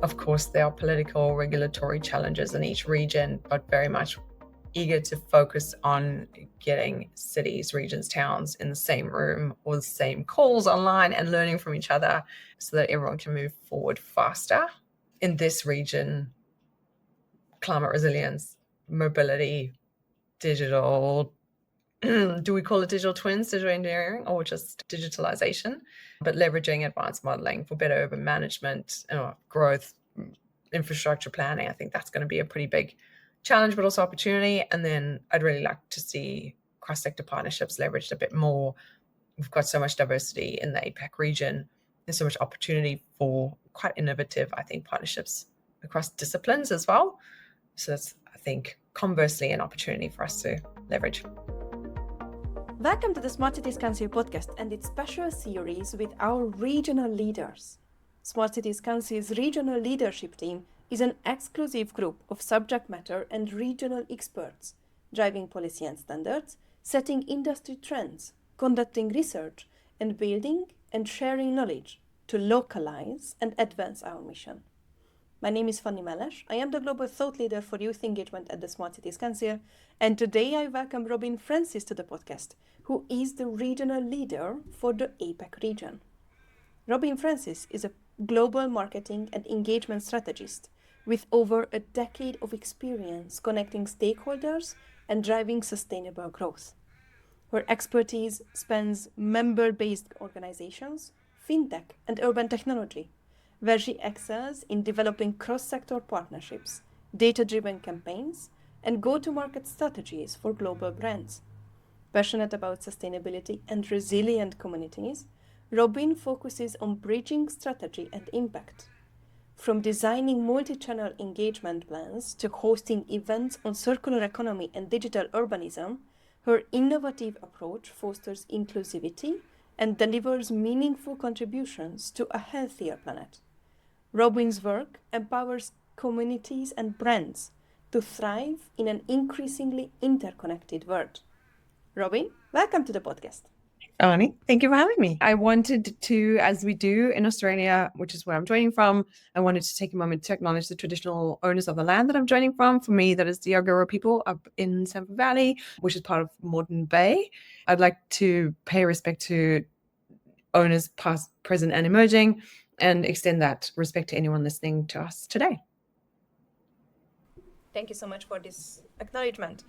Of course, there are political, regulatory challenges in each region, but very much eager to focus on getting cities, regions, towns in the same room or the same calls online and learning from each other so that everyone can move forward faster. In this region, climate resilience, mobility, digital, do we call it digital twins, digital engineering, or just digitalization? But leveraging advanced modeling for better urban management, growth, infrastructure planning, I think that's going to be a pretty big challenge, but also opportunity. And then I'd really like to see cross-sector partnerships leveraged a bit more. We've got so much diversity in the APAC region. There's so much opportunity for quite innovative, I think, partnerships across disciplines as well. So that's, I think, conversely, an opportunity for us to leverage. Welcome to the Smart Cities Council podcast and its special series with our regional leaders. Smart Cities Council's regional leadership team is an exclusive group of subject matter and regional experts, driving policy and standards, setting industry trends, conducting research, and building and sharing knowledge to localize and advance our mission. My name is Fanni Melles. I am the Global Thought Leader for Youth Engagement at the Smart Cities Council, and today I welcome Robyn Francis to the podcast, who is the regional leader for the APAC region. Robyn Francis is a global marketing and engagement strategist with over a decade of experience connecting stakeholders and driving sustainable growth. Her expertise spans member-based organizations, fintech, and urban technology, where she excels in developing cross-sector partnerships, data-driven campaigns, and go-to-market strategies for global brands. Passionate about sustainability and resilient communities, Robyn focuses on bridging strategy and impact. From designing multi-channel engagement plans to hosting events on circular economy and digital urbanism, her innovative approach fosters inclusivity and delivers meaningful contributions to a healthier planet. Robyn's work empowers communities and brands to thrive in an increasingly interconnected world. Robyn, welcome to the podcast. Fanni, thank you for having me. I wanted to, as we do in Australia, which is where I'm joining from, I wanted to take a moment to acknowledge the traditional owners of the land that I'm joining from. For me, that is the Yagara people up in Sample Valley, which is part of Moreton Bay. I'd like to pay respect to owners past, present, and emerging, and extend that respect to anyone listening to us today. Thank you so much for this acknowledgement.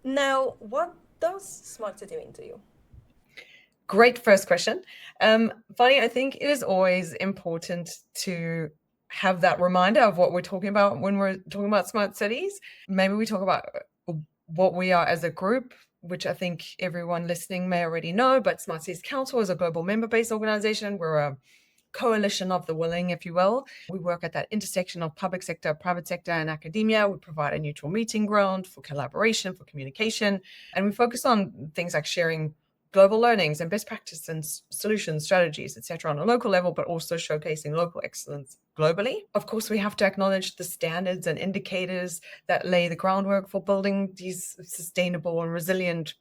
Now, what does smart city mean to you? Great first question. Fanni, I think it is always important to have that reminder of what we're talking about when we're talking about smart cities. Maybe we talk about what we are as a group, which I think everyone listening may already know, but Smart Cities Council is a global member-based organization. We're a coalition of the willing, if you will. We work at that intersection of public sector, private sector, and academia. We provide a neutral meeting ground for collaboration, for communication, and we focus on things like sharing global learnings and best practice and solutions, strategies, etc. on a local level, but also showcasing local excellence globally. Of course, we have to acknowledge the standards and indicators that lay the groundwork for building these sustainable and resilient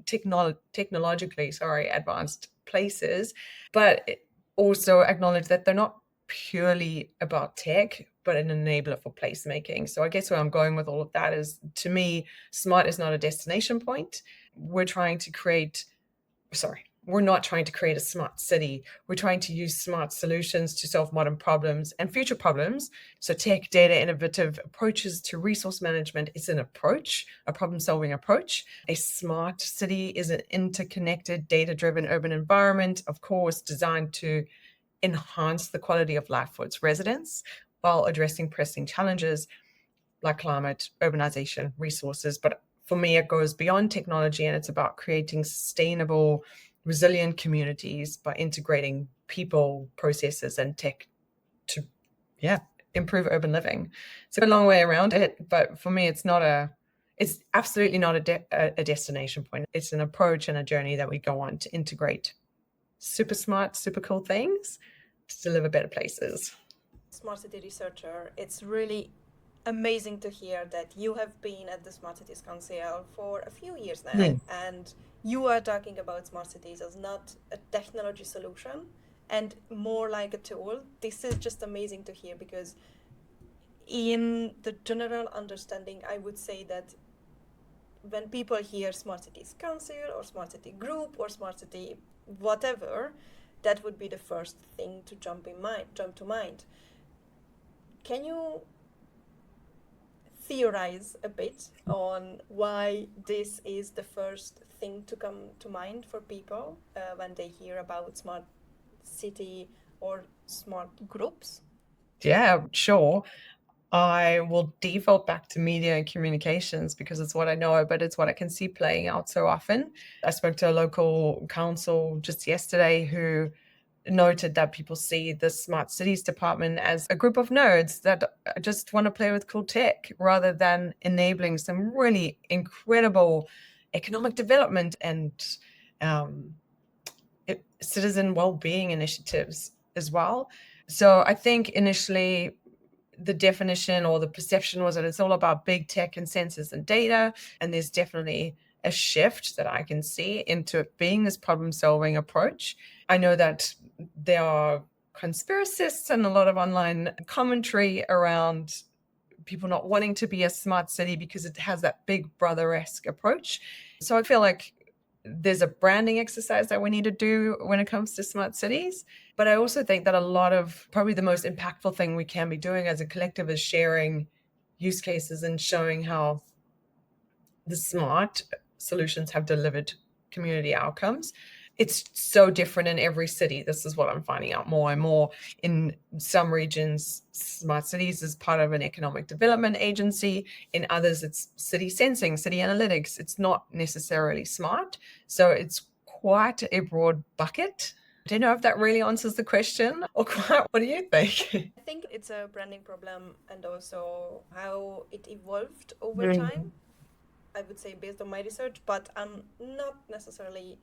technologically advanced places, but also acknowledge that they're not purely about tech, but an enabler for placemaking. So I guess where I'm going with all of that is, to me, smart is not a destination point. We're not trying to create a smart city. We're trying to use smart solutions to solve modern problems and future problems. So tech, data, innovative approaches to resource management is an approach, a problem-solving approach. A smart city is an interconnected, data-driven urban environment, of course, designed to enhance the quality of life for its residents while addressing pressing challenges like climate, urbanization, resources. But for me, it goes beyond technology, and it's about creating sustainable, resilient communities by integrating people, processes, and tech to, improve urban living. It's a long way around it, but for me, it's absolutely not a destination point. It's an approach and a journey that we go on to integrate super smart, super cool things to deliver better places. Smart city researcher, it's really amazing to hear that you have been at the Smart Cities Council for a few years now, and you are talking about smart cities as not a technology solution, and more like a tool. This is just amazing to hear, because in the general understanding, I would say that when people hear Smart Cities Council or Smart City Group or Smart City whatever, that would be the first thing to jump to mind. Can you theorize a bit on why this is the first thing to come to mind for people when they hear about smart city or smart groups? Yeah, sure. I will default back to media and communications because it's what I know, but it's what I can see playing out so often. I spoke to a local council just yesterday who noted that people see the smart cities department as a group of nerds that just want to play with cool tech rather than enabling some really incredible economic development and citizen well-being initiatives as well. So I think initially the definition or the perception was that it's all about big tech and sensors and data. And there's definitely a shift that I can see into it being this problem-solving approach. I know that there are conspiracists and a lot of online commentary around people not wanting to be a smart city because it has that big brother-esque approach. So I feel like there's a branding exercise that we need to do when it comes to smart cities. But I also think that a lot of probably the most impactful thing we can be doing as a collective is sharing use cases and showing how the smart solutions have delivered community outcomes. It's so different in every city. This is what I'm finding out more and more. In some regions, smart cities is part of an economic development agency. In others, it's city sensing, city analytics. It's not necessarily smart. So it's quite a broad bucket. I don't know if that really answers the question or quite. What do you think? I think it's a branding problem, and also how it evolved over time. I would say based on my research, but I'm not necessarily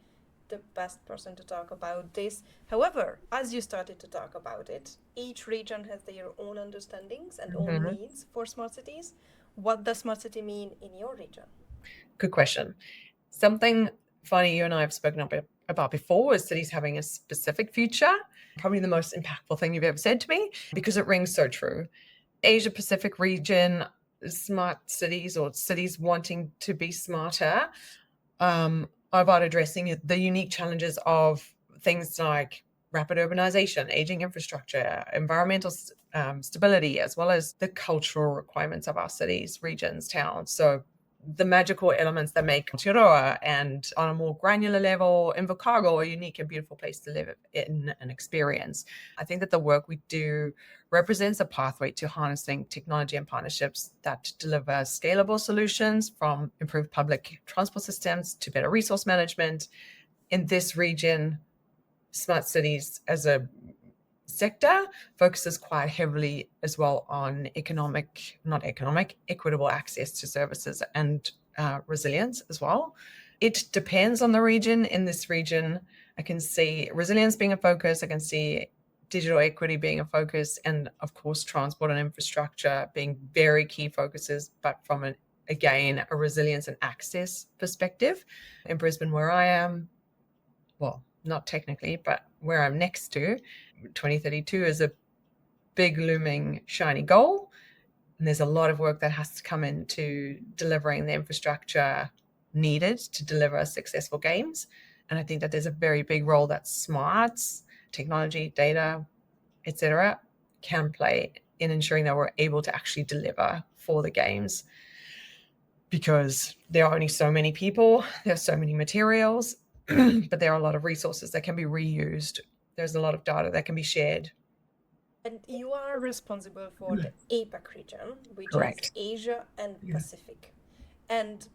the best person to talk about this. However, as you started to talk about it, each region has their own understandings and own needs for smart cities. What does smart city mean in your region? Good question. Something funny you and I have spoken about before is cities having a specific future. Probably the most impactful thing you've ever said to me, because it rings so true. Asia Pacific region, smart cities or cities wanting to be smarter, about addressing the unique challenges of things like rapid urbanization, aging infrastructure, environmental stability, as well as the cultural requirements of our cities, regions, towns. So the magical elements that make Aotearoa and on a more granular level, Invercargill a unique and beautiful place to live in and experience. I think that the work we do represents a pathway to harnessing technology and partnerships that deliver scalable solutions, from improved public transport systems to better resource management. In this region, smart cities as a sector focuses quite heavily as well on equitable access to services and resilience as well. It depends on the region. In this region, I can see resilience being a focus. I can see digital equity being a focus, and of course, transport and infrastructure being very key focuses, but from a resilience and access perspective. In Brisbane, where I am, well, not technically, but where I'm next to, 2032 is a big looming shiny goal. And there's a lot of work that has to come into delivering the infrastructure needed to deliver successful games. And I think that there's a very big role that smarts, technology, data, etc., can play in ensuring that we're able to actually deliver for the games. Because there are only so many people, there are so many materials, but there are a lot of resources that can be reused. There's a lot of data that can be shared. And you are responsible for the APAC region, which Correct. is Asia and Pacific. And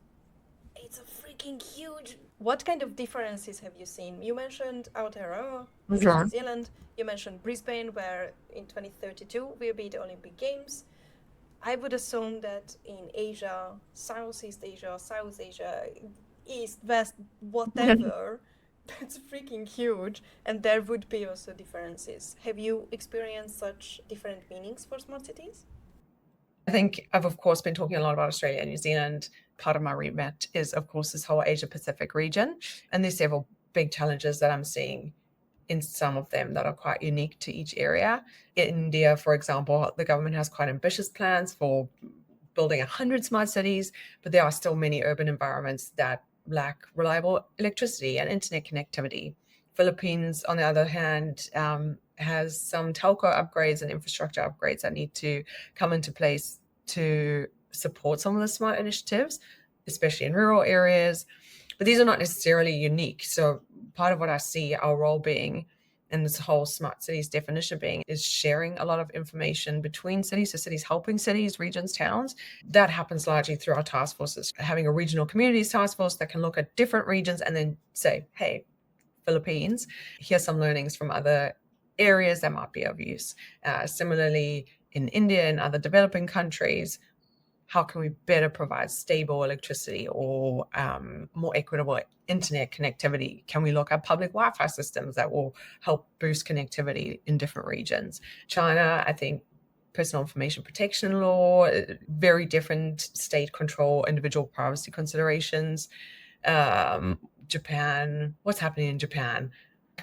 it's a freaking huge. What kind of differences have you seen? You mentioned Aotearoa, New Zealand. You mentioned Brisbane, where in 2032 will be the Olympic Games. I would assume that in Asia, Southeast Asia, South Asia, East, West, whatever, that's freaking huge. And there would be also differences. Have you experienced such different meanings for smart cities? I think I've, of course, been talking a lot about Australia and New Zealand. Part of my remit is, of course, this whole Asia Pacific region. And there's several big challenges that I'm seeing in some of them that are quite unique to each area. In India, for example, the government has quite ambitious plans for building 100 smart cities, but there are still many urban environments that lack reliable electricity and internet connectivity. Philippines, on the other hand, has some telco upgrades and infrastructure upgrades that need to come into place to support some of the smart initiatives, especially in rural areas. But these are not necessarily unique. So part of what I see our role being, and this whole smart cities definition being, is sharing a lot of information between cities, so cities helping cities, regions, towns. That happens largely through our task forces, having a regional communities task force that can look at different regions and then say, hey, Philippines, here's some learnings from other areas that might be of use. Similarly, in India and other developing countries, how can we better provide stable electricity or more equitable internet connectivity? Can we look at public Wi-Fi systems that will help boost connectivity in different regions? China, I think personal information protection law, very different state control, individual privacy considerations. Japan, what's happening in Japan?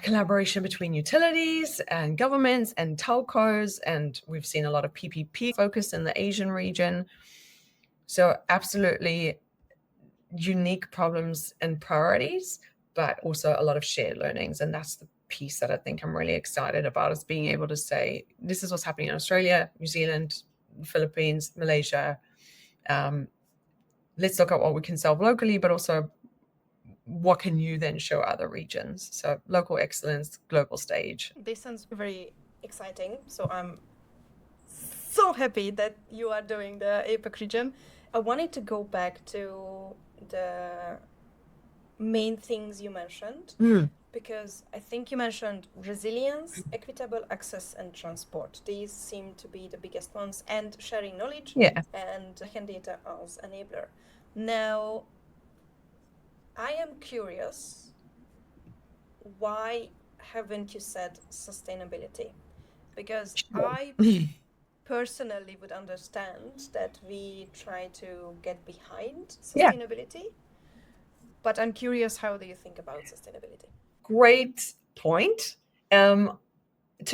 Collaboration between utilities and governments and telcos, and we've seen a lot of PPP focus in the Asian region. So absolutely unique problems and priorities, but also a lot of shared learnings. And that's the piece that I think I'm really excited about, is being able to say, this is what's happening in Australia, New Zealand, Philippines, Malaysia. Let's look at what we can solve locally, but also what can you then show other regions? So local excellence, global stage. This sounds very exciting. So I'm so happy that you are doing the APAC region. I wanted to go back to the main things you mentioned, because I think you mentioned resilience, equitable access, and transport. These seem to be the biggest ones, and sharing knowledge and data as enabler. Now, I am curious, why haven't you said sustainability? Because I personally would understand that we try to get behind sustainability, but I'm curious, how do you think about sustainability? Great point. To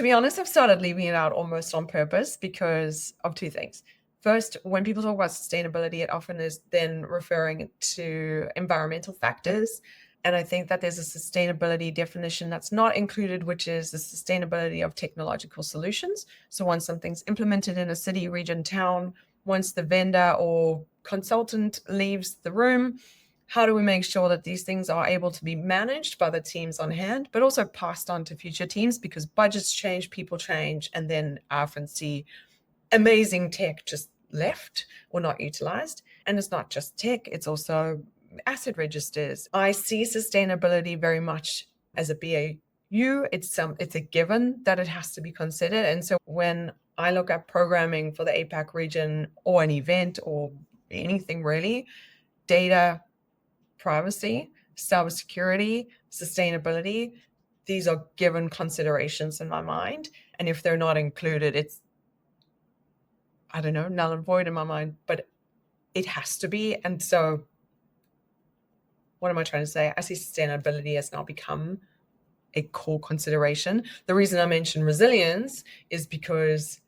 be honest, I've started leaving it out almost on purpose because of two things. First, when people talk about sustainability, it often is then referring to environmental factors. And I think that there's a sustainability definition that's not included, which is the sustainability of technological solutions. So once something's implemented in a city, region, town, once the vendor or consultant leaves the room, how do we make sure that these things are able to be managed by the teams on hand, but also passed on to future teams, because budgets change, people change, and then I often see amazing tech just left or not utilized. And it's not just tech, it's also asset registers. I see sustainability very much as a BAU. It's a given that it has to be considered. And so when I look at programming for the APAC region or an event or anything really, data, privacy, cybersecurity, sustainability, these are given considerations in my mind. And if they're not included, it's, I don't know, null and void in my mind, but it has to be. And so what am I trying to say? I see sustainability has now become a core consideration. The reason I mention resilience is because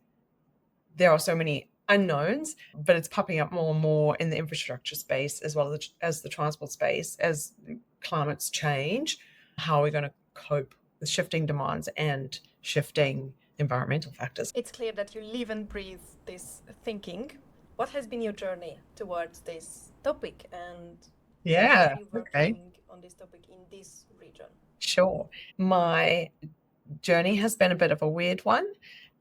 there are so many unknowns, but it's popping up more and more in the infrastructure space as well as the transport space. As climates change, how are we going to cope with shifting demands and shifting environmental factors? It's clear that you live and breathe this thinking. What has been your journey towards this topic, and how are you working on this topic in this region? Sure. My journey has been a bit of a weird one.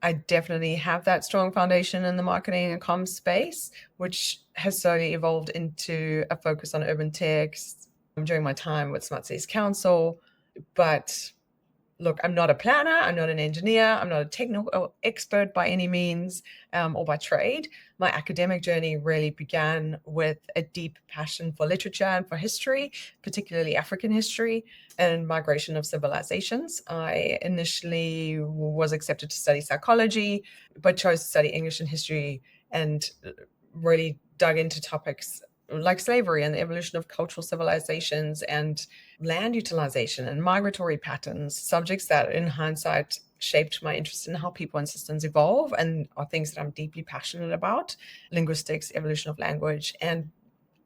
I definitely have that strong foundation in the marketing and comms space, which has slowly evolved into a focus on urban tech during my time with Smart Cities Council. But look, I'm not a planner, I'm not an engineer, I'm not a technical expert by any means, or by trade. My academic journey really began with a deep passion for literature and for history, particularly African history and migration of civilizations. I initially was accepted to study psychology, but chose to study English and history, and really dug into topics like slavery and the evolution of cultural civilizations and land utilization and migratory patterns, subjects that in hindsight shaped my interest in how people and systems evolve and are things that I'm deeply passionate about: linguistics, evolution of language, and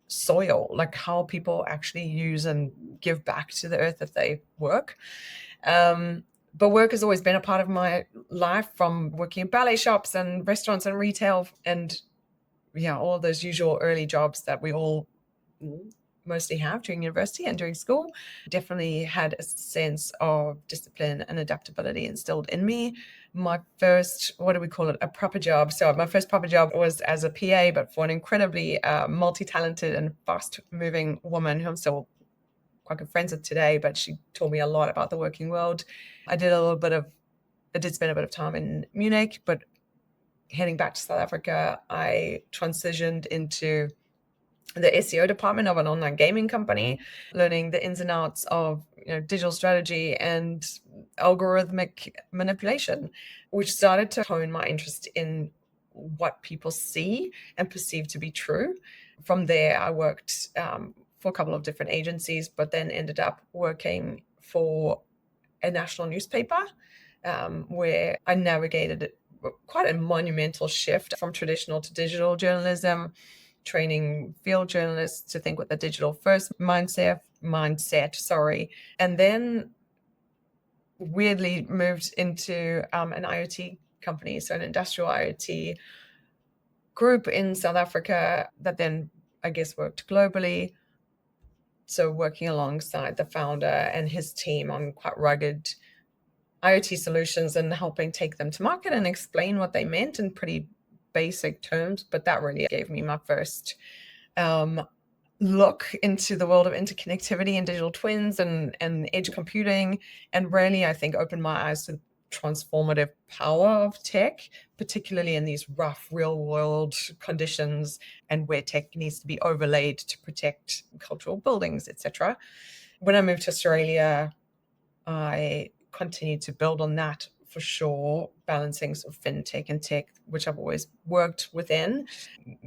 soil, like how people actually use and give back to the earth that they work. But work has always been a part of my life, from working in ballet shops and restaurants and retail and all those usual early jobs that we all mostly have during university and during school. Definitely had a sense of discipline and adaptability instilled in me. My first, what do we call it, a proper job. So my first proper job was as a PA, but for an incredibly multi-talented and fast-moving woman who I'm still quite good friends with today, but she taught me a lot about the working world. I did spend a bit of time in Munich, but heading back to South Africa, I transitioned into the SEO department of an online gaming company, learning the ins and outs of digital strategy and algorithmic manipulation, which started to hone my interest in what people see and perceive to be true. From there, I worked for a couple of different agencies, but then ended up working for a national newspaper where I navigated quite a monumental shift from traditional to digital journalism, training field journalists to think with a digital first mindset, and then weirdly moved into an IoT company, so an industrial IoT group in South Africa that then, I guess, worked globally. So working alongside the founder and his team on quite rugged IoT solutions and helping take them to market and explain what they meant in pretty basic terms. But that really gave me my first look into the world of interconnectivity and digital twins and edge computing, and really, I think, opened my eyes to the transformative power of tech, particularly in these rough real world conditions and where tech needs to be overlaid to protect cultural buildings, etc. When I moved to Australia, I continued to build on that for sure, balancing sort of fintech and tech, which I've always worked within,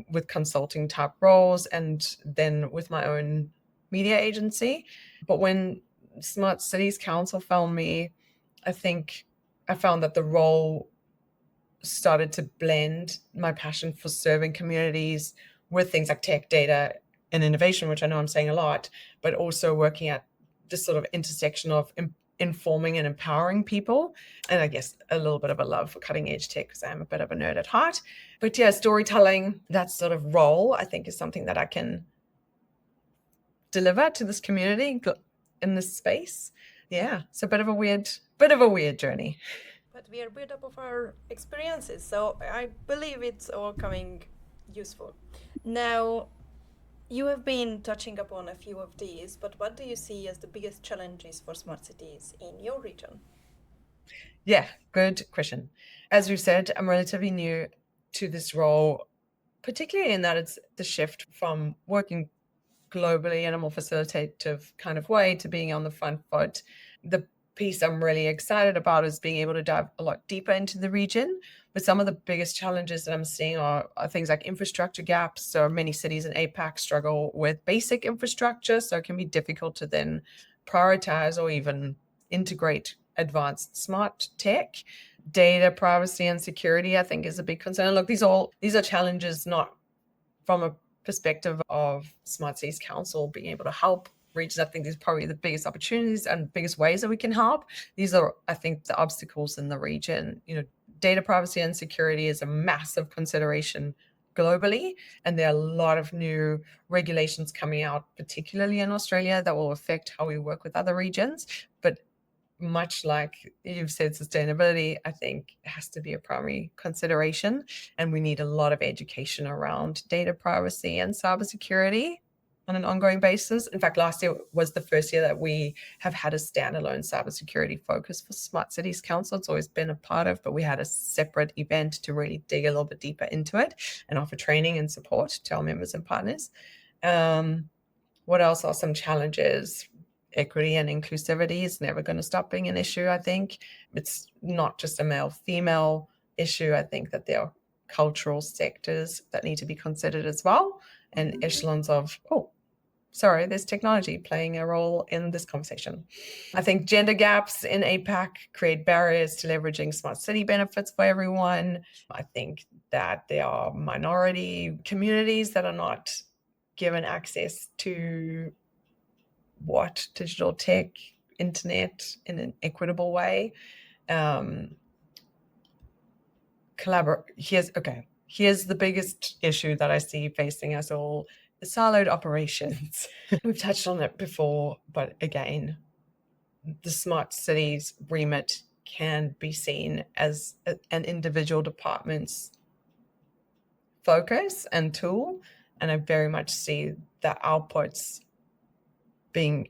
with consulting type roles, and then with my own media agency. But when Smart Cities Council found me, I think I found that the role started to blend my passion for serving communities with things like tech, data, and innovation, which I know I'm saying a lot, but also working at this sort of intersection of informing and empowering people, and I guess a little bit of a love for cutting edge tech because I'm a bit of a nerd at heart. But yeah, storytelling, that sort of role, I think, is something that I can deliver to this community in this space. Yeah, it's a bit of a weird journey. But we are built up of our experiences, so I believe it's all coming useful. Now, you have been touching upon a few of these, but what do you see as the biggest challenges for smart cities in your region? Yeah, good question. As we've said, I'm relatively new to this role, particularly in that it's the shift from working globally in a more facilitative kind of way to being on the front foot. The piece I'm really excited about is being able to dive a lot deeper into the region. But some of the biggest challenges that I'm seeing are things like infrastructure gaps. So many cities in APAC struggle with basic infrastructure, so it can be difficult to then prioritize or even integrate advanced smart tech. Data privacy and security, I think, is a big concern. Look, these are challenges not from a perspective of Smart Cities Council being able to help regions. I think these are probably the biggest opportunities and biggest ways that we can help. These are, I think, the obstacles in the region. Data privacy and security is a massive consideration globally, and there are a lot of new regulations coming out, particularly in Australia, that will affect how we work with other regions. But much like you've said, sustainability, I think, has to be a primary consideration, and we need a lot of education around data privacy and cybersecurity on an ongoing basis. In fact, last year was the first year that we have had a standalone cybersecurity focus for Smart Cities Council. It's always been a part of, but we had a separate event to really dig a little bit deeper into it and offer training and support to our members and partners. What else are some challenges? Equity and inclusivity is never going to stop being an issue, I think. It's not just a male-female issue. I think that there are cultural sectors that need to be considered as well. and echelons of, oh, sorry, there's technology playing a role in this conversation. I think gender gaps in APAC create barriers to leveraging smart city benefits for everyone. I think that there are minority communities that are not given access to digital tech, internet in an equitable way. Here's the biggest issue that I see facing us all: the siloed operations. We've touched on it before, but again, the smart cities remit can be seen as an individual department's focus and tool, and I very much see the outputs being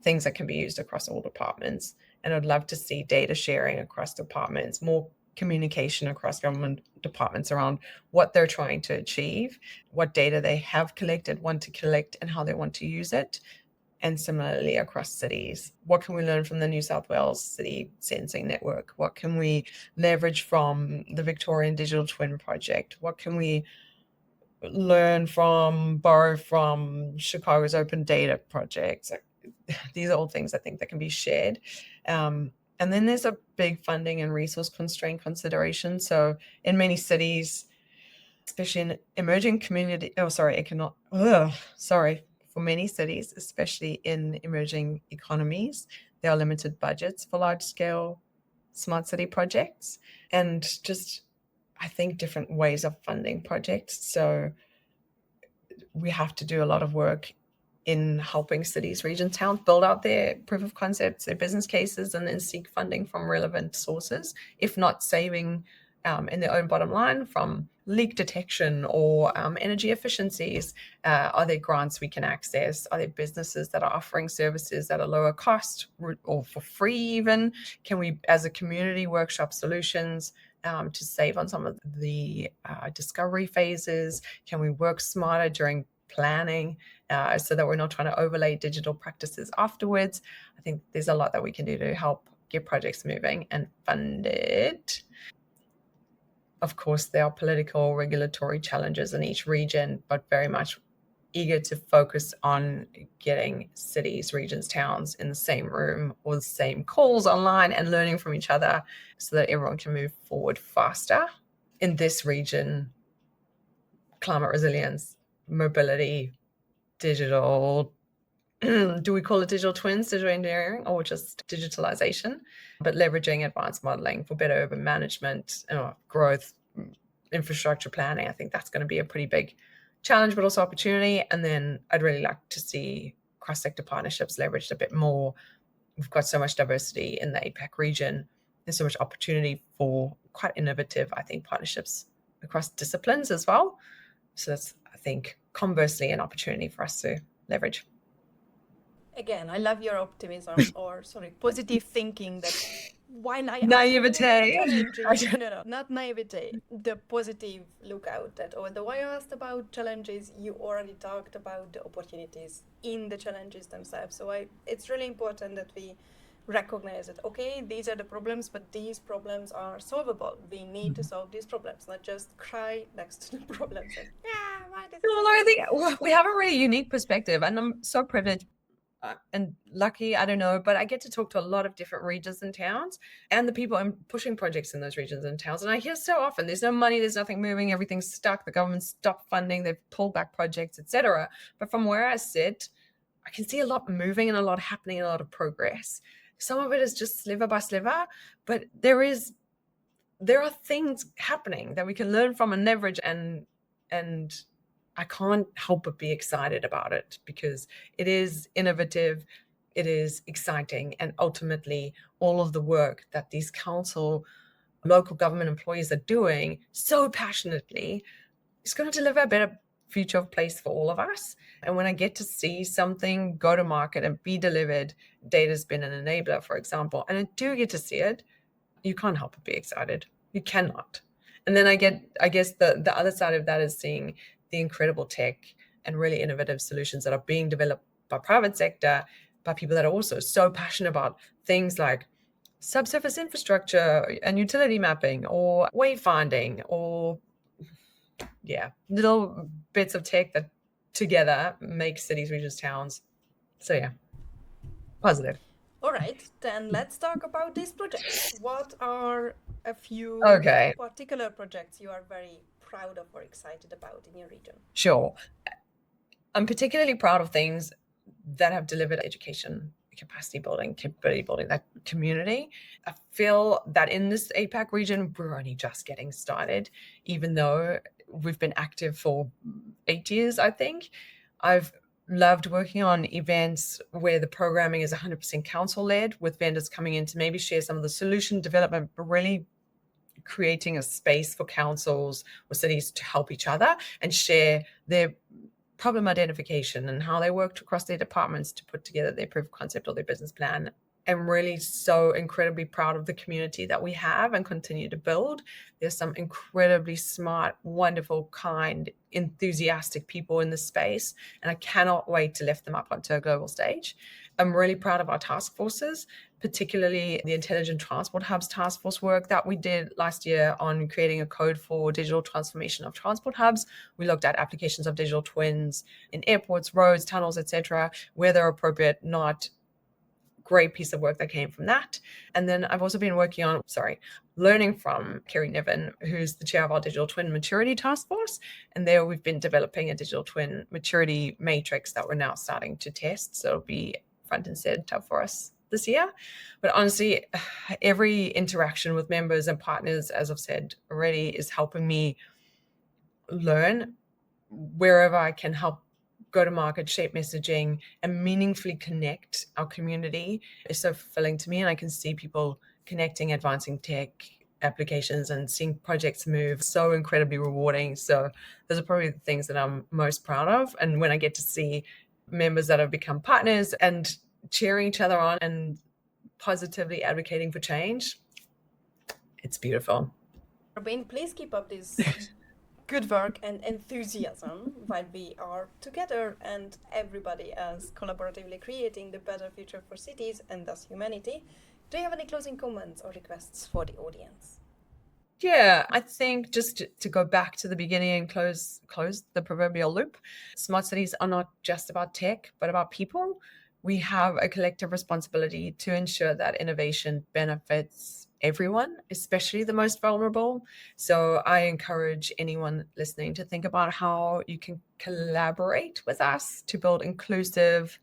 things that can be used across all departments. And I'd love to see data sharing across departments, more communication across government departments around what they're trying to achieve, what data they have collected, want to collect, and how they want to use it. And similarly across cities, what can we learn from the New South Wales City Sensing Network? What can we leverage from the Victorian Digital Twin Project? What can we borrow from Chicago's Open Data Project? These are all things I think that can be shared. And then there's a big funding and resource constraint consideration. So in many cities, especially in emerging community, for many cities, especially in emerging economies, there are limited budgets for large-scale smart city projects, and just, I think, different ways of funding projects. So we have to do a lot of work in helping cities, regions, towns build out their proof of concepts, their business cases, and then seek funding from relevant sources, if not saving in their own bottom line from leak detection or energy efficiencies. Are there grants we can access? Are there businesses that are offering services at a lower cost or for free even? Can we, as a community, workshop solutions to save on some of the discovery phases? Can we work smarter during planning so that we're not trying to overlay digital practices afterwards? I think there's a lot that we can do to help get projects moving and funded. Of course, there are political, regulatory challenges in each region, but very much eager to focus on getting cities, regions, towns in the same room or the same calls online and learning from each other so that everyone can move forward faster. In this region, climate resilience, mobility, digital, do we call it digital twins, digital engineering, or just digitalization? But leveraging advanced modeling for better urban management, growth, infrastructure planning, I think that's going to be a pretty big challenge, but also opportunity. And then I'd really like to see cross-sector partnerships leveraged a bit more. We've got so much diversity in the APAC region. There's so much opportunity for quite innovative, I think, partnerships across disciplines as well. So that's, I think, conversely, an opportunity for us to leverage. Again, I love your optimism or positive thinking. That why naivete? No, not naivete. The positive lookout. That although I asked about challenges, you already talked about the opportunities in the challenges themselves. So it's really important that we recognize that, okay, these are the problems, but these problems are solvable. We need to solve these problems, not just cry next to the problems. And, I think we have a really unique perspective, and I'm so privileged and lucky, I don't know, but I get to talk to a lot of different regions and towns and the people pushing projects in those regions and towns. And I hear so often, there's no money, there's nothing moving, everything's stuck, the government stopped funding, they've pulled back projects, etc. But from where I sit, I can see a lot moving and a lot happening and a lot of progress. Some of it is just sliver by sliver, but there are things happening that we can learn from and leverage, and I can't help but be excited about it because it is innovative, it is exciting, and ultimately all of the work that these council, local government employees are doing so passionately is going to deliver a better future of place for all of us. And when I get to see something go to market and be delivered, data's been an enabler, for example, and I do get to see it, you can't help but be excited. You cannot. And then I guess the other side of that is seeing the incredible tech and really innovative solutions that are being developed by private sector, by people that are also so passionate about things like subsurface infrastructure and utility mapping or wayfinding or little bits of tech that together make cities, regions, towns. So yeah, positive. All right, then let's talk about these projects. What are a few Okay, particular projects you are very proud of or excited about in your region? sure. I'm particularly proud of things that have delivered education, capacity building, capability building, that community. I feel that in this APAC region, we're only just getting started, even though we've been active for 8 years, I think. I've loved working on events where the programming is 100% council-led, with vendors coming in to maybe share some of the solution development, but really creating a space for councils or cities to help each other and share their problem identification and how they worked across their departments to put together their proof of concept or their business plan. I'm really so incredibly proud of the community that we have and continue to build. There's some incredibly smart, wonderful, kind, enthusiastic people in this space, and I cannot wait to lift them up onto a global stage. I'm really proud of our task forces, particularly the Intelligent Transport Hubs task force work that we did last year on creating a code for digital transformation of transport hubs. We looked at applications of digital twins in airports, roads, tunnels, etc., where they're appropriate, not great piece of work that came from that. And then I've also been learning from Kerry Niven, who's the chair of our Digital Twin Maturity Task Force. And there we've been developing a digital twin maturity matrix that we're now starting to test. So it'll be front and center for us this year. But honestly, every interaction with members and partners, as I've said already, is helping me learn wherever I can help go to market, shape messaging, and meaningfully connect our community is so fulfilling to me. And I can see people connecting, advancing tech applications and seeing projects move, so incredibly rewarding. So those are probably the things that I'm most proud of. And when I get to see members that have become partners and cheering each other on and positively advocating for change, it's beautiful. Robyn, please keep up this good work and enthusiasm while we are together and everybody else collaboratively creating the better future for cities and thus humanity. Do you have any closing comments or requests for the audience? Yeah, I think just to go back to the beginning and close the proverbial loop, smart cities are not just about tech, but about people. We have a collective responsibility to ensure that innovation benefits everyone, especially the most vulnerable. So I encourage anyone listening to think about how you can collaborate with us to build inclusive,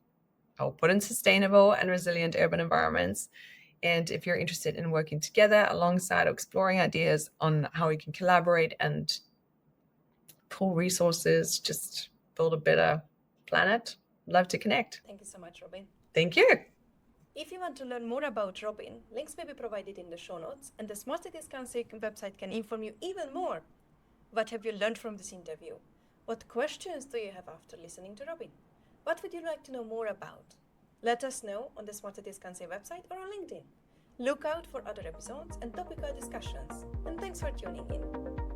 output and sustainable and resilient urban environments. And if you're interested in working together alongside or exploring ideas on how we can collaborate and pool resources, just build a better planet, love to connect. Thank you so much, Robyn. Thank you. If you want to learn more about Robyn, links may be provided in the show notes, and the Smart Cities Council website can inform you even more. What have you learned from this interview? What questions do you have after listening to Robyn? What would you like to know more about? Let us know on the Smart Cities Council website or on LinkedIn. Look out for other episodes and topical discussions, and thanks for tuning in.